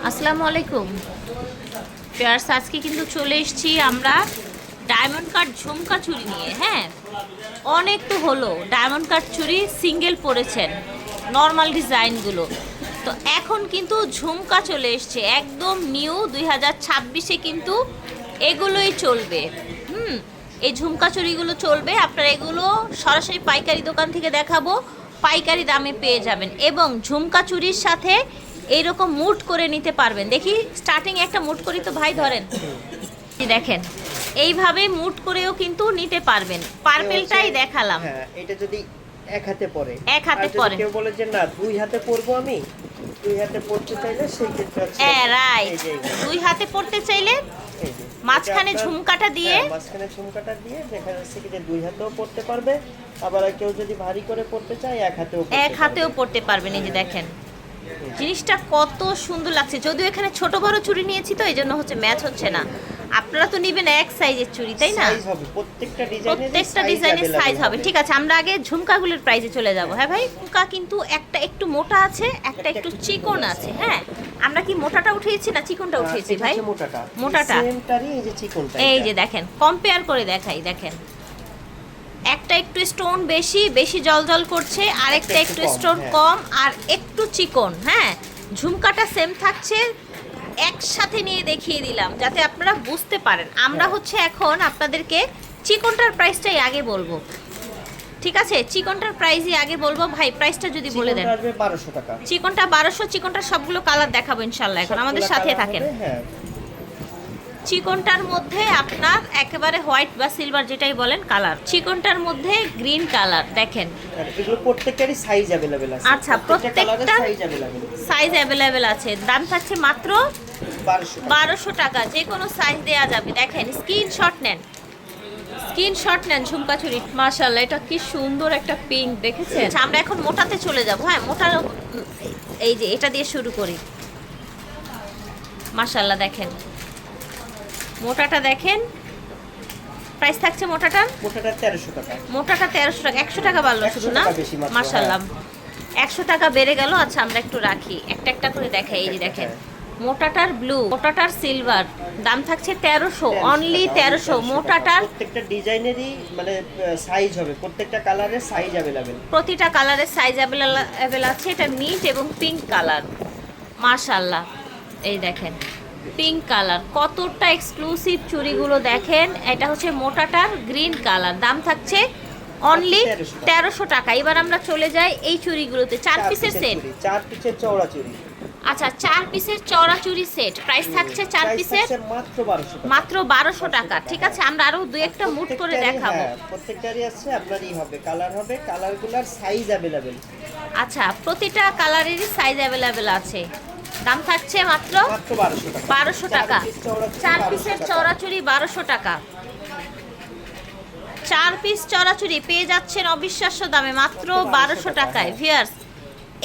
আসসালামু আলাইকুম ফিয়ার্স। আজকে কিন্তু চলে এসেছি আমরা ডায়মন্ড কাট ঝুমকা চুড়ি নিয়ে। হ্যাঁ, অনেক তো হলো ডায়মন্ড কাট চুড়ি সিঙ্গেল পরেছেন, নর্মাল ডিজাইনগুলো। তো এখন কিন্তু ঝুমকা চলে এসছে একদম নিউ 2026-এ কিন্তু এগুলোই চলবে। এই ঝুমকা চুড়িগুলো চলবে। আপনারা এগুলো সরাসরি পাইকারি দোকান থেকে দেখাবো, পাইকারি দামে পেয়ে যাবেন। এবং ঝুমকা চুড়ির সাথে এইরকম মুট করে নিতে পারবেন। দেখি স্টার্টিং একটা মুট করি তো ভাই, ধরেন দেখেন এইভাবে মুট করেও কিন্তু নিতে পারবেন। পার্পেলটাই দেখালাম। হ্যাঁ, এটা যদি এক হাতে পরে, এক হাতে পরে, কেউ বলে যে না দুই হাতে পরবো, আমি দুই হাতে পরতে চাইলে সেই ক্ষেত্রে আছে। হ্যাঁ রাইট, দুই হাতে পরতে চাইলে মাঝখানে ঝুমকাটা দিয়ে, মাঝখানে ঝুমকাটা দিয়ে দেখা যাচ্ছে কি যে দুই হাতেও পরতে পারবে। আবার কেউ যদি ভারী করে পরতে চায় এক হাতেও পরতে পারবেন। এই যে দেখেন জিনিসটা কত সুন্দর লাগছে। যদিও এখানে ছোট বড় চুড়ি নিয়েছি তো এই জন্য হচ্ছে ম্যাচ হচ্ছে না। আপনারা তো নেবেন এক সাইজের চুড়ি, তাই না? সাইজ হবে প্রত্যেকটা ডিজাইনের সাইজ হবে। ঠিক আছে, আমরা আগে ঝুমকাগুলোর প্রাইসে চলে যাব। হ্যাঁ ভাই, ঝুমকা কিন্তু একটা একটু মোটা আছে, একটা একটু চিকন আছে। হ্যাঁ, আমরা কি মোটাটা উঠিয়েছি না চিকনটা উঠিয়েছি ভাই? মোটাটা। এই যে দেখেন, কম্পেয়ার করে দেখাই। দেখেন একটা একটু স্টোন বেশি বেশি জলজল করছে, আর একটা একটু স্টোন কম আর একটু চিকন। হ্যাঁ, ঝুমকাটা সেম থাকছে। একসাথে নিয়ে দেখিয়ে দিলাম যাতে আপনারা বুঝতে পারেন। আমরা হচ্ছে এখন আপনাদেরকে চিকনটার প্রাইসটাই আগে বলবো। ঠিক আছে, চিকনটার প্রাইসই আগে বলবো। ভাই প্রাইসটা যদি বলে দেন। 1200 টাকা। চিকনটা 1200। চিকনটার সবগুলো কালার দেখাবো ইনশাআল্লাহ। এখন আমাদের সাথে থাকেন। চিকনটার মধ্যে আপনার একেবারে হোয়াইট বা সিলভার যেটাই বলেন কালার। চিকনটার মধ্যে গ্রিন কালার। দেখেন এগুলো প্রত্যেকটারই সাইজ अवेलेबल আছে। আচ্ছা, প্রত্যেকটা সাইজ अवेलेबल আছে। দাম থাকছে মাত্র 1200 টাকা। যে কোনো সাইজ দেয়া যাবে। দেখেন স্ক্রিনশট নেন, স্ক্রিনশট নেন ঝুমকা চুড়ি। মাশাআল্লাহ, এটা কি সুন্দর একটা পিঙ্ক, দেখেছেন? আমরা এখন মোটাতে চলে যাব। হ্যাঁ, মোটা এই যে এটা দিয়ে শুরু করি। মাশাআল্লাহ, দেখেন মোটাটা দেখেন। প্রাইস থাকছে মোটাটা 1300 টাকা। মোটাটা 1300 টাকা। 100 টাকা বাড়লো শুধু না? মাশাআল্লাহ, 100 টাকা বেড়ে গেল। আচ্ছা, আমরা একটু রাখি, একটা একটা করে দেখাই। এই যে দেখেন মোটাটার ব্লু, মোটাটার সিলভার, দাম থাকছে 1300, অনলি 1300। মোটাটার প্রত্যেকটা ডিজাইনেরই মানে সাইজ হবে, প্রত্যেকটা কালারের সাইজ अवेलेबल। প্রতিটা কালারের সাইজ अवेलेबल আছে। এটা মিন্ট এবং পিঙ্ক কালার। মাশাআল্লাহ, এই দেখেন পিঙ্ক কালার, কতটা এক্সক্লুসিভ চুড়িগুলো দেখেন। এটা হচ্ছে মোটাটার গ্রিন কালার। দাম থাকছে অনলি 1300 টাকা। এবার আমরা চলে যাই এই চুড়িগুলোতে। 4 পিসের সেট, 4 পিসের চওড়া চুড়ি। আচ্ছা, 4 পিসের চওড়া চুড়ি সেট। প্রাইস থাকছে 4 পিসের মাত্র 1200 টাকা। ঠিক আছে, আমরা আরো দুই একটা মুট করে দেখাবো। প্রত্যেকটারই আছে আপনারই হবে, কালার হবে, কালারগুলোর সাইজ अवेलेबल। আচ্ছা, প্রতিটা কালারেরই সাইজ अवेलेबल আছে। দাম থাকছে মাত্র 1200 টাকা। 4 পিসের চওড়া চুড়ি 1200 টাকা। 4 পিস চওড়া চুড়ি পেয়ে যাচ্ছেন অবিশ্বাস্য দামে মাত্র 1200 টাকায়। ভিউয়ার্স,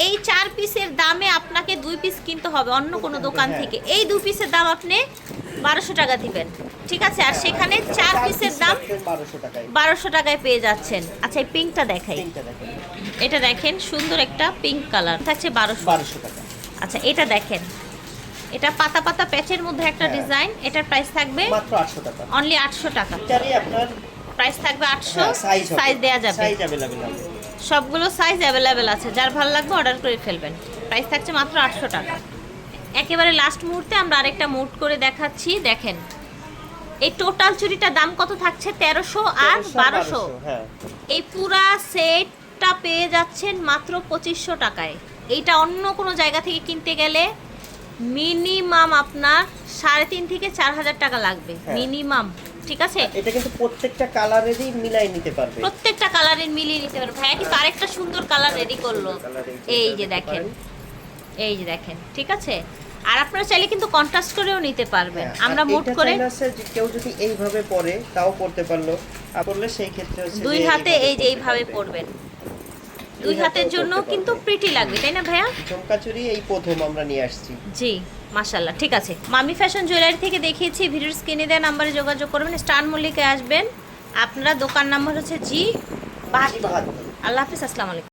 এই 4 পিসের দামে আপনাকে 2 পিস কিনতে হবে অন্য কোনো দোকান থেকে। এই 2 পিসের দাম আপনি 1200 টাকা দিবেন। ঠিক আছে, আর সেখানে 4 পিসের দাম 1200 টাকায় পেয়ে যাচ্ছেন। আচ্ছা, এই পিঙ্কটা দেখাই। এটা দেখেন সুন্দর একটা পিঙ্ক কালার, থাকছে 1200 টাকা। আচ্ছা, এটা দেখেন, এটা পাতা পাতা প্যাচের মধ্যে একটা ডিজাইন। এটার প্রাইস থাকবে মাত্র 800 টাকা, অনলি 800 টাকা। এটারই আপনার প্রাইস থাকবে 800। সাইজ দেয়া যাবে, সাইজ अवेलेबल হবে, সবগুলো সাইজ अवेलेबल আছে। যার ভালো লাগবে অর্ডার করে ফেলবেন। প্রাইস থাকছে মাত্র 800 টাকা। একেবারে লাস্ট মুহূর্তে আমরা আরেকটা মুট করে দেখাচ্ছি। দেখেন এই টোটাল চুড়িটার দাম কত থাকছে? 1300 আর 1200। হ্যাঁ, এই পুরা সেটটা পেয়ে যাচ্ছেন মাত্র 2500 টাকায়। এইটা অন্য কোনো জায়গা থেকে কিনতে গেলে মিনিমাম আপনার 3.5 থেকে 4000 টাকা লাগবে মিনিমাম। ঠিক আছে, এটা কিন্তু প্রত্যেকটা কালারেরই মিলাই নিতে পারবে, প্রত্যেকটা কালারের মিলিয়ে নিতে পারবে। ভাইয়া কিন্তু আরেকটা সুন্দর কালার রেডি করলো। এই যে দেখেন, এই যে দেখেন। ঠিক আছে, আর আপনারা চাইলে কিন্তু কন্ট্রাস্ট করেও নিতে পারবেন। আমরা মুট করে কেউ যদি এইভাবে পরে তাও পড়তে পারলো, পড়লে সেই ক্ষেত্রে দুই হাতে এই যে এইভাবে পরবেন। দুই হাতের জন্য কিন্তু প্রিটি লাগবে, তাই না ভাইয়া? ঝুমকা চুড়ি এই প্রথম আমরা নিয়ে আসছি। জি মাশাআল্লাহ। ঠিক আছে, মামি ফ্যাশন জুয়েলারি থেকে দেখিয়েছি। ভিডিওর স্ক্রিনে দেওয়া নাম্বারে যোগাযোগ করবেন। স্টার মল্লিকে আসবেন। আপনারা দোকান নাম্বার হচ্ছে G72। আল্লাহ হাফিজ, আসসালামু আলাইকুম।